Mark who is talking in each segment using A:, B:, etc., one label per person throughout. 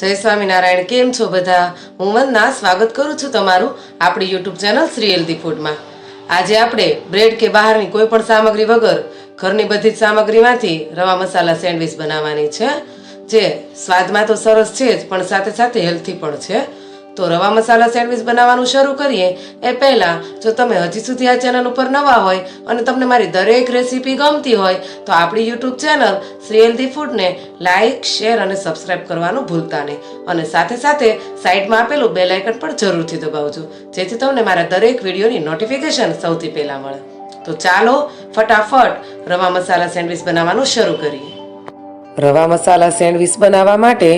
A: જય સ્વામિનારાયણ। કેમ છો બધા? હું વંદના સ્વાગત કરું છું તમારું આપણી યુટ્યુબ ચેનલ શ્રી હેલ્ધી ફૂડમાં। આજે આપણે બ્રેડ કે બહારની કોઈ પણ સામગ્રી વગર ઘરની બધી જ સામગ્રીમાંથી રવા મસાલા સેન્ડવિચ બનાવવાની છે, જે સ્વાદમાં તો સરસ છે જ પણ સાથે સાથે હેલ્ધી પણ છે। તો રવા મસાલા સેન્ડવિચ બનાવવાનું શરૂ કરીએ એ પહેલાં જો તમે હજી સુધી આ ચેનલ ઉપર નવા હોય અને તમને મારી દરેક રેસીપી ગમતી હોય તો આપણી યુટ્યુબ ચેનલ શ્રી હેલ્ધી ફૂડને લાઇક, શેર અને સબસ્ક્રાઈબ કરવાનું ભૂલતા નહીં, અને સાથે સાથે સાઈડમાં આપેલું બેલ આઇકન પણ જરૂરથી દબાવજો, જેથી તમને મારા દરેક વિડીયોની નોટિફિકેશન સૌથી પહેલાં મળે। તો ચાલો ફટાફટ રવા મસાલા સેન્ડવિચ બનાવવાનું શરૂ કરીએ। રવા મસાલા સેન્ડવિચ બનાવવા માટે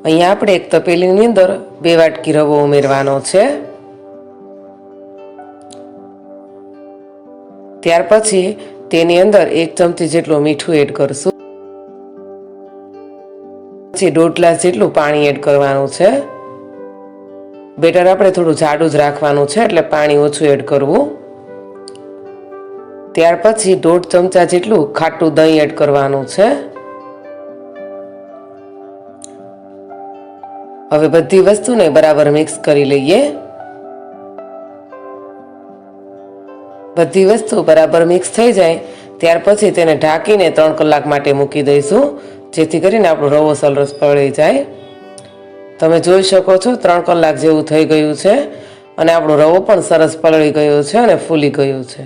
A: અહીંયા આપણે એક તપેલીની અંદર 2 વાટકી રવો ઉમેરવાનો છે। ત્યાર પછી તેની અંદર 1 ચમચી જેટલું મીઠું એડ કરશું, પછી 1.5 ગ્લાસ જેટલું પાણી એડ કરવાનું છે। બેટર આપણે થોડું જાડું જ રાખવાનું છે, એટલે પાણી ઓછું એડ કરવું। ત્યાર પછી 1.5 ચમચા જેટલું ખાટું દહીં એડ કરવાનું છે। હવે બધી વસ્તુને બરાબર મિક્સ કરી લઈએ। બધી વસ્તુ બરાબર મિક્સ થઈ જાય ત્યાર પછી તેને ઢાંકીને 3 કલાક માટે મૂકી દઈશું, જેથી કરીને આપણો રવો સરસ પલળી જાય। તમે જોઈ શકો છો 3 કલાક જેવું થઈ ગયું છે અને આપણો રવો પણ સરસ પલળી ગયો છે અને ફૂલી ગયું છે।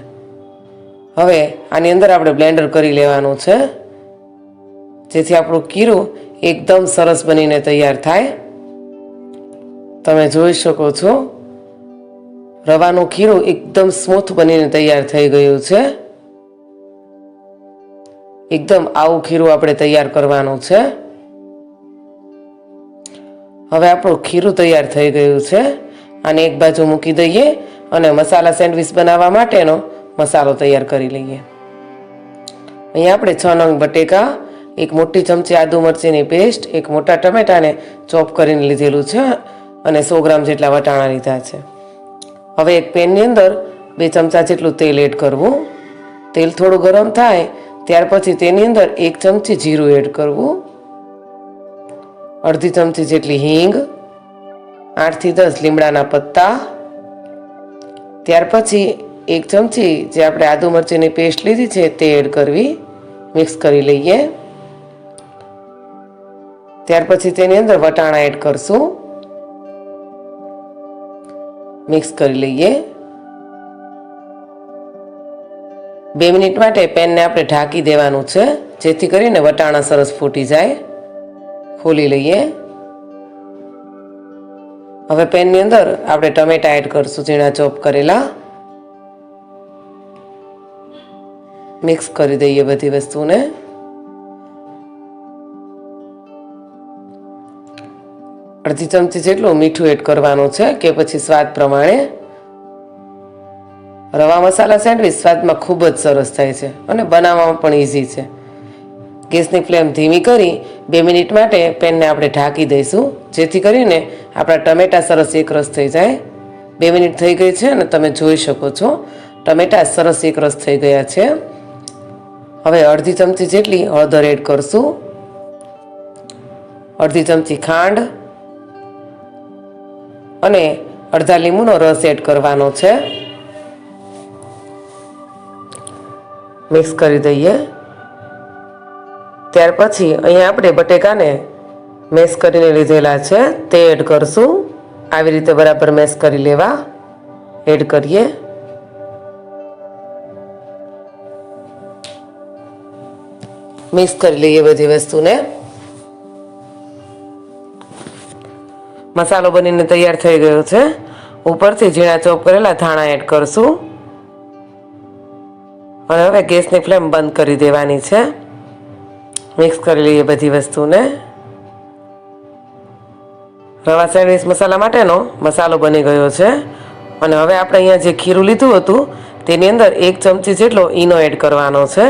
A: હવે આની અંદર આપણે બ્લેન્ડર કરી લેવાનું છે, જેથી આપણું ખીરું એકદમ સરસ બનીને તૈયાર થાય। તમે જોઈ શકો છો રવાનું ખીરું એકદમ સ્મૂથ બનીને તૈયાર થઈ ગયું છે। એકદમ આવું ખીરું આપણે તૈયાર કરવાનું છે। હવે આપણું ખીરું તૈયાર થઈ ગયું છે, આને એક બાજુ મૂકી દઈએ અને મસાલા સેન્ડવિચ બનાવવા માટેનો મસાલો તૈયાર કરી લઈએ। અહીંયા આપણે 6 નંગ બટેકા, 1 મોટી ચમચી આદુ મરચીની પેસ્ટ, 1 મોટા ટમેટાને ચોપ કરીને લીધેલું છે અને 100 ગ્રામ જેટલા વટાણા લીધા છે। હવે એક પેનની અંદર 2 ચમચા જેટલું તેલ એડ કરવું। તેલ થોડું ગરમ થાય ત્યાર પછી તેની અંદર 1 ચમચી જીરું એડ કરવું, અડધી ચમચી જેટલી હિંગ, 8 થી 10 લીમડાના પત્તા, ત્યાર પછી 1 ચમચી જે આપણે આદુ મરચીની પેસ્ટ લીધી છે તે એડ કરવી, મિક્સ કરી લઈએ। ત્યાર પછી તેની અંદર વટાણા એડ કરશું, મિક્સ કરી લઈએ। 2 મિનિટ માટે પેનને આપણે ઢાંકી દેવાનું છે, જેથી કરીને વટાણા સરસ ફૂટી જાય। ખોલી લઈએ। હવે પેનની અંદર આપણે ટમેટા એડ કરશું, ઝીણા ચોપ કરેલા, મિક્સ કરી દઈએ બધી વસ્તુને। અડધી ચમચી જેટલું મીઠું એડ કરવાનું છે કે પછી સ્વાદ પ્રમાણે। રવા મસાલા સેન્ડવિચ સ્વાદમાં ખૂબ જ સરસ થાય છે અને બનાવવામાં પણ ઇઝી છે। ગેસની ફ્લેમ ધીમી કરી 2 મિનિટ માટે પેનને આપણે ઢાંકી દઈશું, જેથી કરીને આપણા ટમેટા સરસ એકરસ થઈ જાય। 2 મિનિટ થઈ ગઈ છે અને તમે જોઈ શકો છો ટમેટા સરસ એકરસ થઈ ગયા છે। હવે અડધી ચમચી જેટલી હળદર એડ કરશું, અડધી ચમચી ખાંડ અને અડધા લીંબુનો રસ એડ કરવાનો છે, મિક્સ કરી દઈએ। ત્યાર પછી અહીંયા આપણે બટેકાને મેશ કરીને લીધેલા છે તે એડ કરશું। આવી રીતે બરાબર મેશ કરી લેવા, એડ કરીએ। મિક્સ કરી લઈએ બધી વસ્તુને। મસાલો બનીને તૈયાર થઈ ગયો છે। ઉપરથી ઝીણા ચોપ કરેલા ધાણા એડ કરશું અને હવે ગેસની ફ્લેમ બંધ કરી દેવાની છે। મિક્સ કરી લઈએ બધી વસ્તુને। રવા સેન્ડવિચ મસાલા માટેનો મસાલો બની ગયો છે અને હવે આપણે અહીંયા જે ખીરું લીધું હતું તેની અંદર 1 ચમચી જેટલો ઈનો એડ કરવાનો છે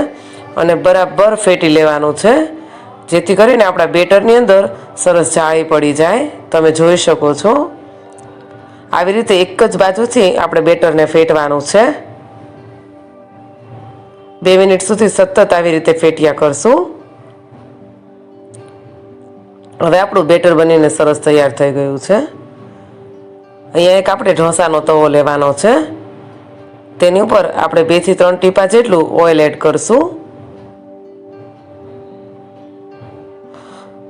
A: અને બરાબર ફેટી લેવાનું છે, જેથી કરીને આપણા બેટરની અંદર સરસ જાળી પડી જાય। તમે જોઈ શકો છો આવી રીતે એક જ બાજુથી આપણે બેટરને ફેટવાનું છે। 2 મિનિટ સુધી સતત આવી રીતે ફેટ્યા કરશું। હવે આપણું બેટર બનીને સરસ તૈયાર થઈ ગયું છે. અહીંયા એક આપણે ઢોસાનો તવો લેવાનો છે. તેની ઉપર આપણે 2 થી 3 ટીપા જેટલું ઓઇલ એડ કરશું.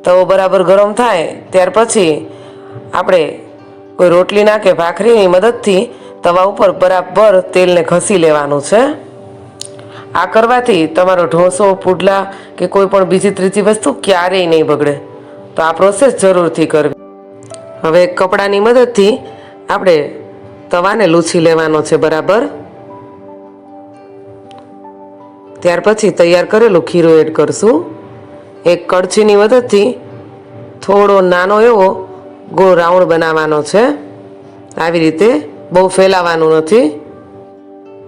A: તવો બરાબર ગરમ થાય ત્યાર પછી આપણે કોઈ રોટલીના કે ભાખરીની મદદથી તવા ઉપર બરાબર તેલને ઘસી લેવાનું છે. આ કરવાથી તમારો ઢોસો, પુડલા કે કોઈ પણ બીજી ત્રીજી વસ્તુ ક્યારેય નહીં બગડે. તો આ પ્રોસેસ જરૂરથી કરવી. હવે કપડાની મદદથી આપણે તવાને લૂછી લેવાનો છે બરાબર. ત્યાર પછી તૈયાર કરેલું ખીરું એડ કરશું. એક કળછીની મદદથી થોડો નાનો એવો ગોળ રાઉન્ડ બનાવવાનો છે. આવી રીતે, બહુ ફેલાવાનું નથી.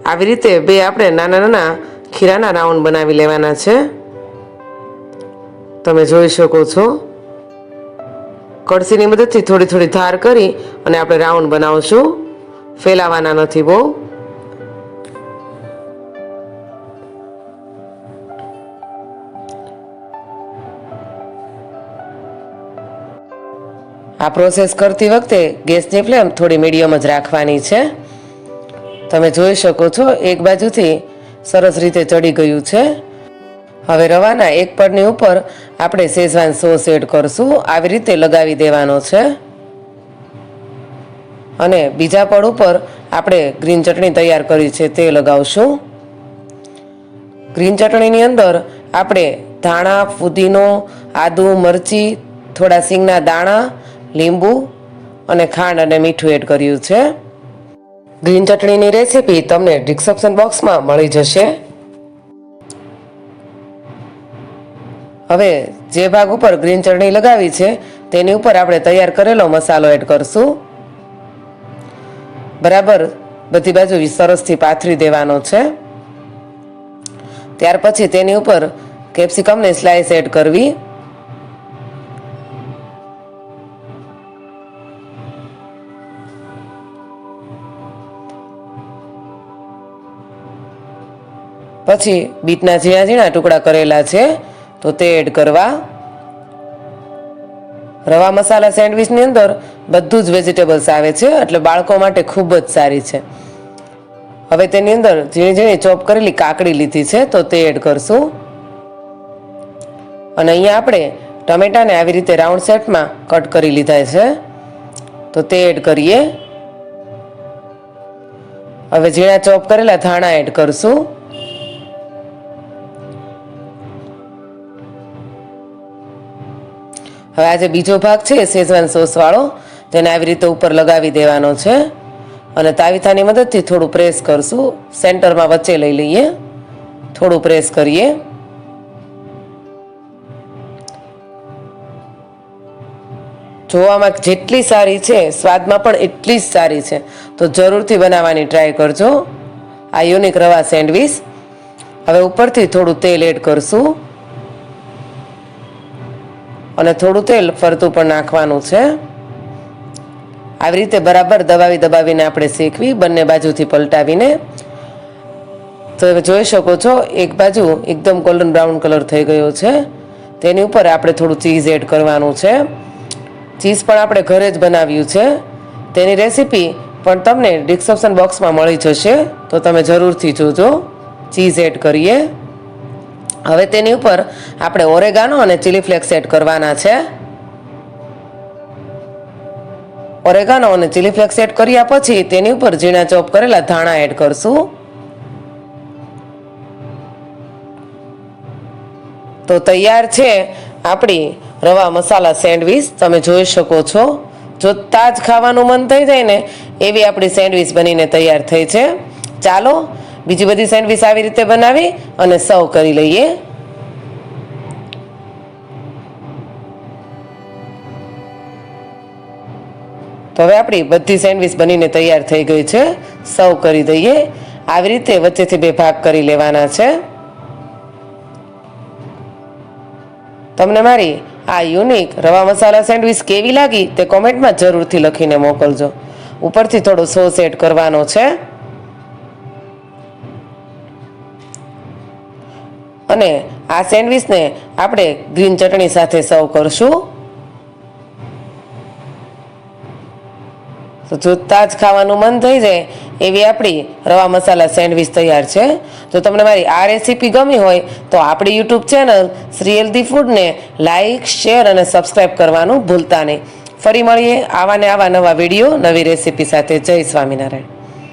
A: આવી રીતે 2 આપણે નાના નાના ખીરાના રાઉન્ડ બનાવી લેવાના છે. તમે જોઈ શકો છો. કળશીની મદદથી થોડી થોડી ધાર કરી અને આપણે રાઉન્ડ બનાવશું. ફેલાવાના નથી બહુ. આ પ્રોસેસ કરતી વખતે ગેસની ફ્લેમ થોડી મીડિયમ જ રાખવાની છે. તમે જોઈ શકો છો એક બાજુથી સરસ રીતે ચડી ગયું છે. હવે રવાના એક પડની ઉપર આપણે શેઝવાન સોસ એડ કરશું. આવી રીતે લગાવી દેવાનો છે. અને બીજા પડ ઉપર આપણે ગ્રીન ચટણી તૈયાર કરી છે તે લગાવશું. ગ્રીન ચટણીની અંદર આપણે ધાણા, ફુદીનો, આદુ, મરચી, થોડા સિંગના દાણા, લીંબુ અને ખાંડ અને મીઠું એડ કર્યું છે. ગ્રીન ચટણીની રેસીપી તમને ડિસ્ક્રિપ્શન બોક્સમાં મળી જશે. હવે જે ભાગ ઉપર ગ્રીન ચટણી લગાવી છે તેની ઉપર આપણે તૈયાર કરેલો મસાલો એડ કરશું. બરાબર બધી બાજુ સરસથી પાથરી દેવાનો છે. ત્યાર પછી તેની ઉપર કેપ્સિકમની સ્લાઇસ એડ કરવી. પછી બીટના ઝીણા ઝીણા ટુકડા કરેલા છે તો તે એડ કરવા. રવા મસાલા સેન્ડવિચની અંદર બધું જ વેજીટેબલ્સ આવે છે એટલે બાળકો માટે ખૂબ જ સારી છે. હવે તેની અંદર ઝીણી ઝીણી ચોપ કરેલી કાકડી લીધી છે તો તે એડ કરશું. અને અહીંયા આપણે ટમેટાને આવી રીતે રાઉન્ડ શેપમાં કટ કરી લીધા છે તો તે એડ કરીએ. હવે ઝીણા ચોપ કરેલા ધાણા એડ કરશું. હવે આ જે બીજો ભાગ છે શેઝવાન સોસ વાળો તેને આવી રીતે ઉપર લગાવી દેવાનો છે. અને તાવીથાની મદદથી થોડું પ્રેસ કરશું. સેન્ટરમાં વચ્ચે લઈ લઈએ, થોડું પ્રેસ કરીએ. જોવામાં જેટલી સારી છે સ્વાદમાં પણ એટલી જ સારી છે. તો જરૂરથી બનાવવાની ટ્રાય કરજો આ યુનિક રવા સેન્ડવિચ. હવે ઉપરથી થોડું તેલ એડ કરશું અને થોડું તેલ ફરતું પણ નાખવાનું છે. આવી રીતે બરાબર દબાવીને આપણે શેકવી, બંને બાજુથી પલટાવીને. તો હવે જોઈ શકો છો એક બાજુ એકદમ ગોલ્ડન બ્રાઉન કલર થઈ ગયો છે. તેની ઉપર આપણે થોડું ચીઝ એડ કરવાનું છે. ચીઝ પણ આપણે ઘરે જ બનાવ્યું છે. તેની રેસીપી પણ તમને ડિસ્ક્રિપ્શન બોક્સમાં મળી જશે તો તમે જરૂરથી જોજો. ચીઝ એડ કરીએ. હવે તેની ઉપર આપણે ઓરેગાનો અને ચીલી ફ્લેક્સ એડ કરવાના છે. ઓરેગાનો અને ચીલી ફ્લેક્સ એડ કર્યા પછી તેની ઉપર ઝીણા ચોપ કરેલા ધાણા એડ કરશું. તો તૈયાર છે આપણી રવા મસાલા સેન્ડવિચ. તમે જોઈ શકો છો જોતા જ ખાવાનું મન થઈ જાય ને એવી આપણી સેન્ડવિચ બનીને તૈયાર થઈ છે. ચાલો બીજી બધી સેન્ડવિચ આવી રીતે બનાવી અને સર્વ કરી લઈએ. તો હવે આપણી બધી સેન્ડવિચ બનીને તૈયાર થઈ ગઈ છે. સર્વ કરી દઈએ. આવી રીતે વચ્ચેથી 2 ભાગ કરી લેવાના છે. તમને મારી આ યુનિક રવા મસાલા સેન્ડવિચ કેવી લાગી તે કોમેન્ટમાં જરૂરથી લખીને મોકલજો. ઉપરથી થોડો સોસ એડ કરવાનો છે. અને આ સેન્ડવિચને આપણે ગ્રીન ચટણી સાથે સર્વ કરશું. તો જોતાં જ ખાવાનું મન થઈ જાય એવી આપણી રવા મસાલા સેન્ડવિચ તૈયાર છે. જો તમને મારી આ રેસીપી ગમી હોય તો આપણી યુટ્યુબ ચેનલ શ્રી હેલ્ધી ફૂડને લાઇક, શેર અને સબસ્ક્રાઈબ કરવાનું ભૂલતા નહીં. ફરી મળીએ આવા ને આવા નવા વિડીયો નવી રેસીપી સાથે. જય સ્વામિનારાયણ.